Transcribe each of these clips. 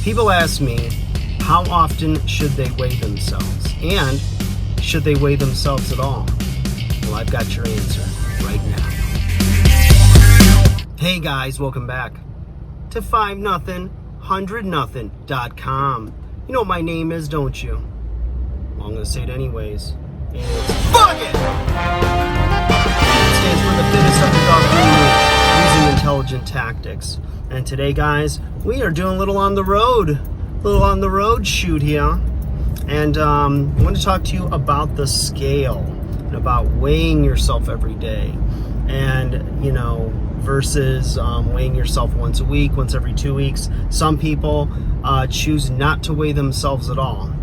People ask me, how often should they weigh themselves? And should they weigh themselves at all? Well, I've got your answer right now. Hey guys, welcome back to 5nothing100nothing.com. You know what my name is, don't you? Well, I'm going to say it anyways. It's fuck it! It stands for the fittest underdog guru using intelligent tactics. And today, guys, we are doing a little on the road shoot here. And I want to talk to you about the scale and about weighing yourself every day. And, you know, versus weighing yourself once a week, once every 2 weeks. Some people choose not to weigh themselves at all.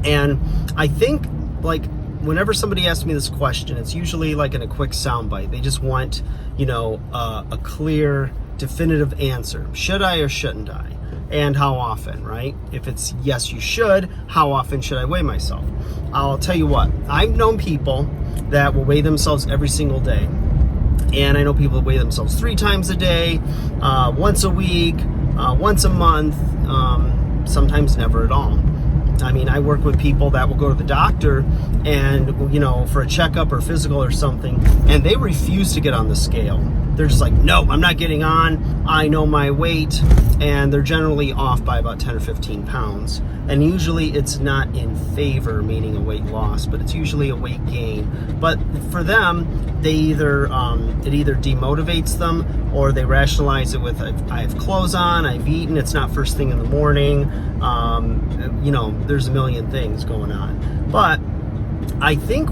And I think, like, whenever somebody asks me this question, it's usually like in a quick soundbite. They just want, you know, a clear, definitive answer. Should I or shouldn't I? And how often, right? If it's yes, you should, how often should I weigh myself? I'll tell you what, I've known people that will weigh themselves every single day. And I know people that weigh themselves 3 times a day, once a week, once a month, sometimes never at all. I mean, I work with people that will go to the doctor and, you know, for a checkup or physical or something, and they refuse to get on the scale. They're just like, no, I'm not getting on. I know my weight. And they're generally off by about 10 or 15 pounds. And usually it's not in favor, meaning a weight loss, but it's usually a weight gain. But for them, they either it either demotivates them, or they rationalize it with, I have clothes on, I've eaten, it's not first thing in the morning. You know, there's a million things going on. But I think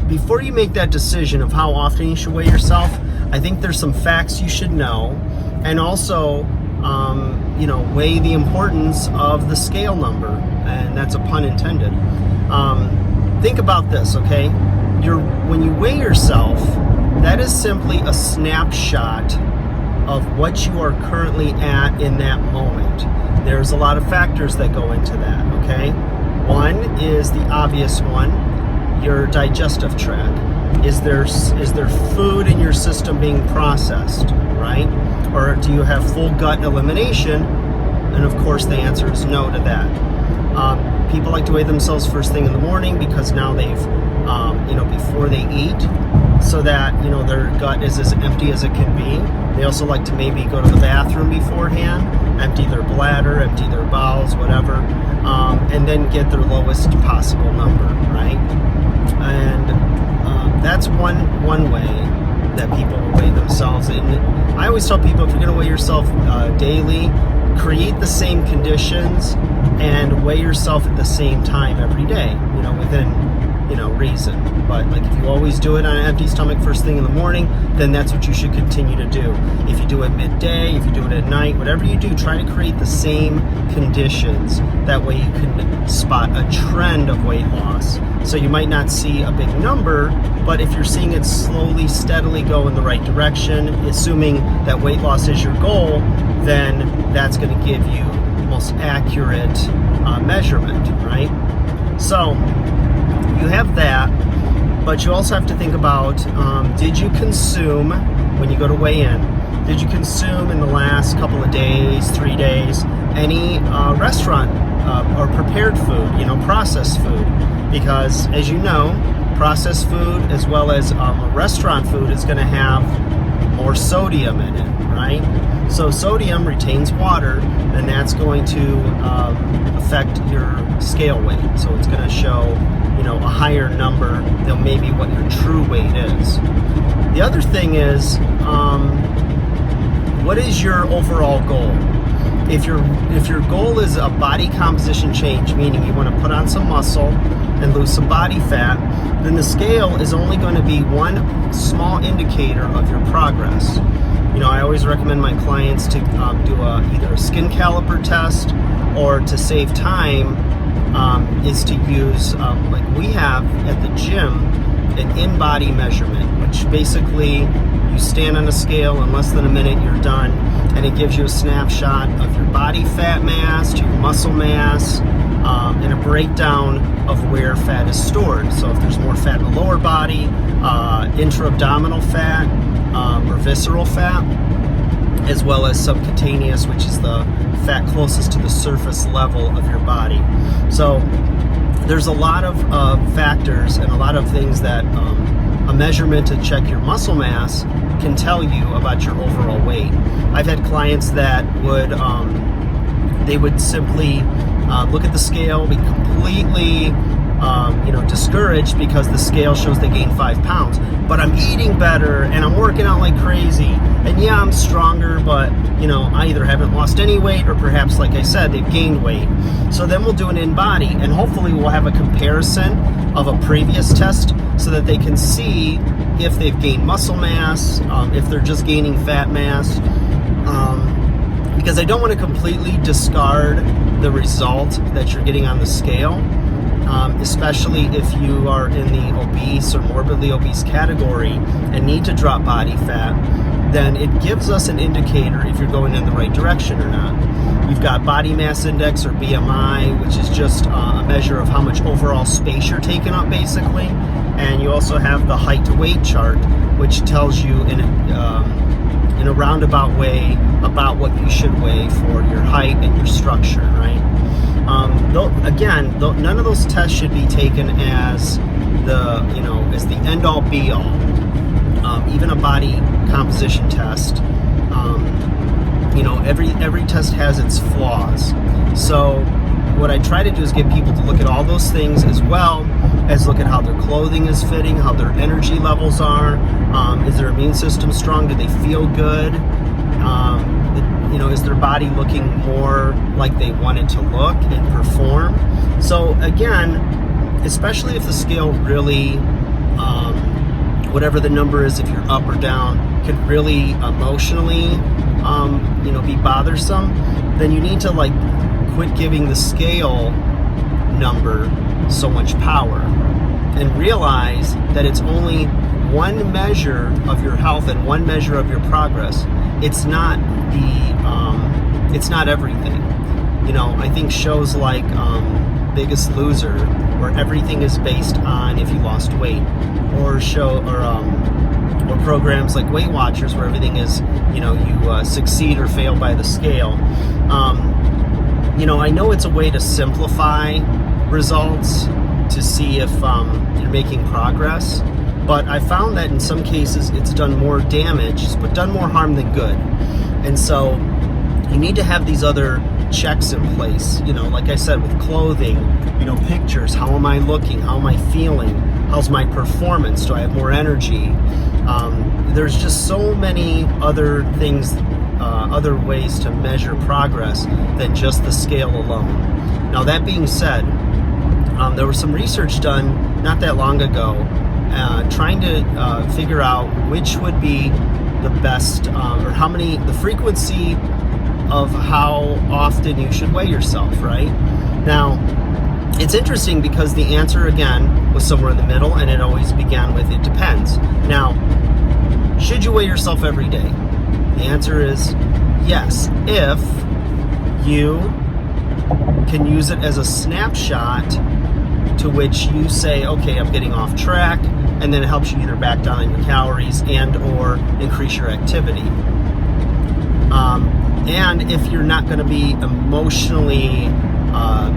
before you make that decision of how often you should weigh yourself, I think there's some facts you should know. And also, you know, weigh the importance of the scale number. And that's a pun intended. Think about this, okay? When you weigh yourself, that is simply a snapshot of what you are currently at in that moment. There's a lot of factors that go into that, okay? One is the obvious one, your digestive tract. Is there food in your system being processed, right? Or do you have full gut elimination? And of course the answer is no to that. People like to weigh themselves first thing in the morning because now they've, you know, before they eat, so that, you know, their gut is as empty as it can be. They also like to maybe go to the bathroom beforehand, empty their bladder, empty their bowels, whatever, and then get their lowest possible number, right? And that's one way that people weigh themselves. And I always tell people, if you're going to weigh yourself daily, create the same conditions and weigh yourself at the same time every day, you know, within, you know, reason. But like, if you always do it on an empty stomach first thing in the morning, then that's what you should continue to do. If you do it midday, if you do it at night, whatever you do, try to create the same conditions. That way you can spot a trend of weight loss. So you might not see a big number, but if you're seeing it slowly, steadily go in the right direction, assuming that weight loss is your goal, then that's going to give you most accurate measurement, right? So you have that, but you also have to think about, did you consume, when you go to weigh in, did you consume in the last couple of days, 3 days, any restaurant or prepared food, you know, processed food? Because as you know, processed food as well as restaurant food is going to have more sodium in it, right? So sodium retains water, and that's going to affect your scale weight. So it's going to show, you know, a higher number than maybe what your true weight is. The other thing is, what is your overall goal? If your goal is a body composition change, meaning you want to put on some muscle and lose some body fat, then the scale is only going to be one small indicator of your progress. You know, I always recommend my clients to do either a skin caliper test, or to save time, is to use, like we have at the gym, an in-body measurement, which basically you stand on a scale in less than a minute, you're done, and it gives you a snapshot of your body fat mass to your muscle mass, and a breakdown of where fat is stored. So if there's more fat in the lower body, intra-abdominal fat, or visceral fat. as well as subcutaneous, which is the fat closest to the surface level of your body. So there's a lot of factors and a lot of things that a measurement to check your muscle mass can tell you about your overall weight. I've had clients that would they would simply look at the scale, be completely discouraged because the scale shows they gained 5 pounds, but I'm eating better and I'm working out like crazy, and yeah, I'm stronger, but I either haven't lost any weight or perhaps, like I said, they've gained weight. So then we'll do an in-body, and hopefully we'll have a comparison of a previous test so that they can see if they've gained muscle mass, if they're just gaining fat mass, because I don't want to completely discard the result that you're getting on the scale. Especially if you are in the obese or morbidly obese category and need to drop body fat, then it gives us an indicator if you're going in the right direction or not. You've got body mass index, or BMI, which is just a measure of how much overall space you're taking up, basically. And you also have the height to weight chart, which tells you in a roundabout way about what you should weigh for your height and your structure, right? None of those tests should be taken as the end-all be-all. Even a body composition test, every test has its flaws. So what I try to do is get people to look at all those things, as well as look at how their clothing is fitting, how their energy levels are, is their immune system strong, do they feel good, is their body looking more like they want it to look and perform. So again, especially if the scale really, whatever the number is, if you're up or down, could really emotionally, be bothersome, then you need to quit giving the scale number so much power and realize that it's only one measure of your health and one measure of your progress. It's not it's not everything. I think shows like Biggest Loser, where everything is based on if you lost weight, or programs like Weight Watchers, where everything is, you succeed or fail by the scale. I know it's a way to simplify results to see if you're making progress, but I found that in some cases it's done more damage, but done more harm than good. And so you need to have these other checks in place, like I said, with clothing, pictures, how am I looking, how am I feeling, how's my performance, do I have more energy? There's just so many other things, other ways to measure progress than just the scale alone. Now, that being said, there was some research done not that long ago trying to figure out which would be the best, or the frequency of how often you should weigh yourself, right? Now, it's interesting because the answer, again, was somewhere in the middle, and it always began with, it depends. Now, should you weigh yourself every day? The answer is yes, if you can use it as a snapshot to which you say, okay, I'm getting off track, and then it helps you either back down on your calories and or increase your activity. And if you're not going to be emotionally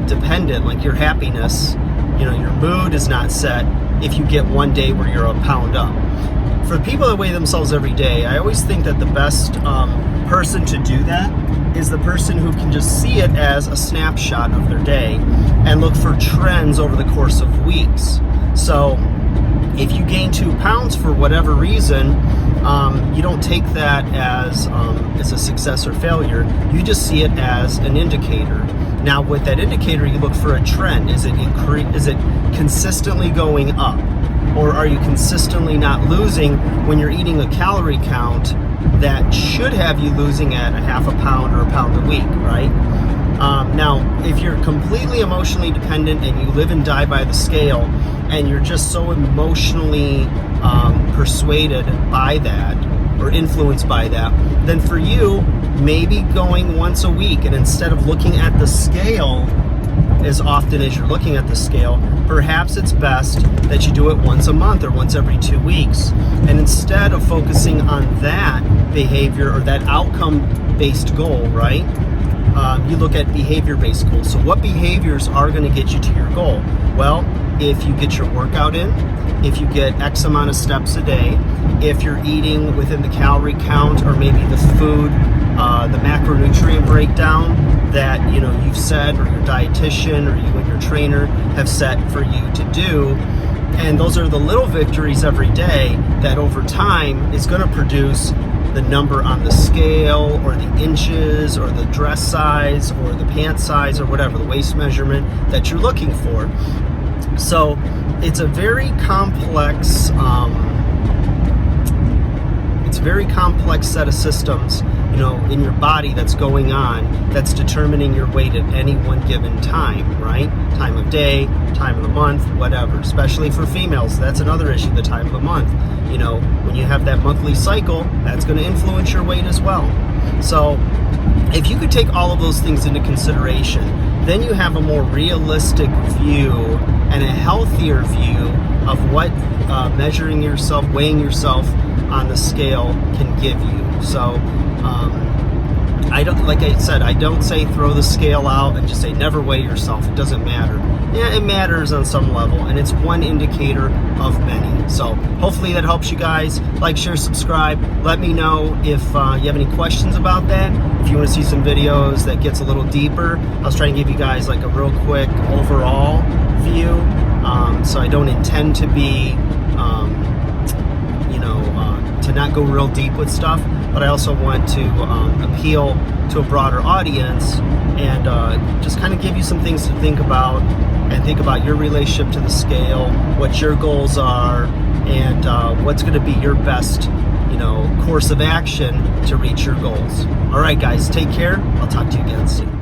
dependent, like your happiness, your mood is not set if you get one day where you're a pound up. For people that weigh themselves every day, I always think that the best person to do that is the person who can just see it as a snapshot of their day and look for trends over the course of weeks. So if you gain 2 pounds for whatever reason, you don't take that as a success or failure. You just see it as an indicator. Now, with that indicator, you look for a trend. Is it consistently going up? Or are you consistently not losing when you're eating a calorie count that should have you losing at a half a pound or a pound a week, right? Now, if you're completely emotionally dependent and you live and die by the scale, and you're just so emotionally persuaded by that or influenced by that, then for you, maybe going once a week, and instead of looking at the scale as often as you're looking at the scale, perhaps it's best that you do it once a month or once every 2 weeks. And instead of focusing on that behavior or that outcome-based goal, right? You look at behavior-based goals. So what behaviors are going to get you to your goal? Well, if you get your workout in, if you get X amount of steps a day, if you're eating within the calorie count or maybe the food, the macronutrient breakdown that you've set, or your dietitian or you and your trainer have set for you to do. And those are the little victories every day that over time is going to produce the number on the scale, or the inches, or the dress size, or the pant size, or whatever, the waist measurement that you're looking for. So it's a very complex set of systems, in your body that's going on, that's determining your weight at any one given time, right? Time of day, time of the month, whatever. Especially for females, that's another issue, the time of the month. When you have that monthly cycle, that's going to influence your weight as well. So if you could take all of those things into consideration, then you have a more realistic view and a healthier view of what measuring yourself, weighing yourself on the scale can give you. So I don't say throw the scale out and just say never weigh yourself. It doesn't matter. Yeah, it matters on some level, and it's one indicator of many. So hopefully that helps you guys. Like, share, subscribe. Let me know if you have any questions about that. If you want to see some videos that gets a little deeper, I was trying to give you guys like a real quick overall view. So I don't intend to be, to not go real deep with stuff, but I also want to appeal to a broader audience and just kind of give you some things to think about, and think about your relationship to the scale, what your goals are, and what's going to be your best, course of action to reach your goals. All right, guys, take care. I'll talk to you again soon.